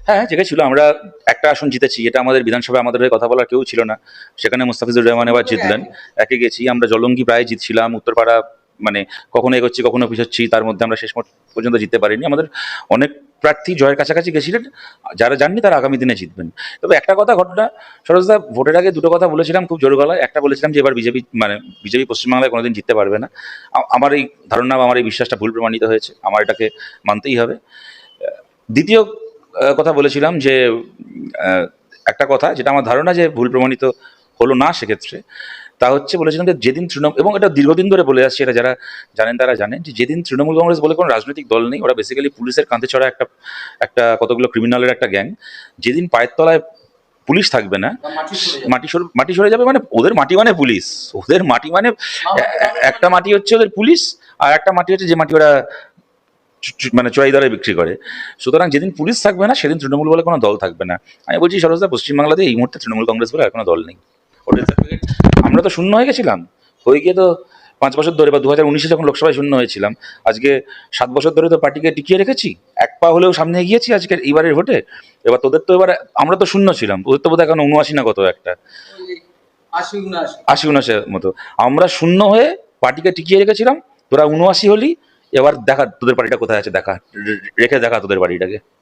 হ্যাঁ, জেগেছিল। আমরা একটা আসন জিতেছি। এটা আমাদের বিধানসভায় আমাদের হয়ে কথা বলার কেউ ছিল না। সেখানে মুস্তাফিজুর রহমান এবার জিতলেন। একে গেছি। আমরা জলঙ্গি প্রায় জিতছিলাম। উত্তরপাড়া মানে কখনো এগোচ্ছি, কখনো পিছোচ্ছি। তার মধ্যে আমরা শেষ পর্যন্ত জিততে পারিনি। আমাদের অনেক প্রার্থী জয়ের কাছাকাছি গেছিলেন। যারা যাননি তারা আগামী দিনে জিতবেন। তবে একটা কথা ঘটনা, সরোজদা, ভোটের আগে দুটো কথা বলেছিলাম খুব জোর গলায়। একটা বলেছিলাম যে এবার বিজেপি পশ্চিমবাংলায় কোনোদিন জিততে পারবে না। আমার এই ধারণা বা আমার এই বিশ্বাসটা ভুল প্রমাণিত হয়েছে। আমার এটাকে মানতেই হবে। দ্বিতীয় কথা বলেছিলাম যে আহ, একটা কথা যেটা আমার ধারণা যে ভুল প্রমাণিত হলো না সেক্ষেত্রে, তা হচ্ছে বলেছিলাম যে যেদিন তৃণমূল, এবং এটা দীর্ঘদিন ধরে বলে আসছে, এটা যারা জানেন তারা জানেন, যে যেদিন তৃণমূল কংগ্রেস বলে কোনো রাজনৈতিক দল নেই, ওরা বেসিক্যালি পুলিশের কাঁধে চড়া একটা একটা কতগুলো ক্রিমিনালের একটা গ্যাং। যেদিন পায়ের তলায় পুলিশ থাকবে না, মাটি সরে যাবে। মানে ওদের মাটি মানে পুলিশ, ওদের মাটি মানে একটা মাটি হচ্ছে ওদের পুলিশ, আর একটা মাটি হচ্ছে যে মাটি ওরা মানে চোরাই দরে বিক্রি করে। সুতরাং যেদিন পুলিশ থাকবে না সেদিন তৃণমূল বলে কোনো দল থাকবে না। আমি বলছি সরোজদা, পশ্চিমবাংলাতে এই মুহূর্তে তৃণমূল কংগ্রেস বলে আর কোনো দল নেই। ওদের সার্টিফিকেট, আমরা তো শূন্য হয়ে গেছিলাম। হয়ে গিয়ে তো 5 বছর ধরে, বা 2019-এ যখন লোকসভায় শূন্য হয়েছিলাম, আজকে 7 বছর ধরে তো পার্টিকে টিকিয়ে রেখেছি। এক পা হলেও সামনে এগিয়েছি আজকের এইবারের ভোটে। এবার তোদের তো, এবার আমরা তো শূন্য ছিলাম, ওদের তো বোধহয় এখন 79 না কত একটা, 80-79 মতো। আমরা শূন্য হয়ে পার্টিকে টিকিয়ে রেখেছিলাম, তোরা 79 হলি। এবার দেখা তোদের বাড়িটা কোথায় আছে, দেখা রেখে দেখা তোদের বাড়িটাকে।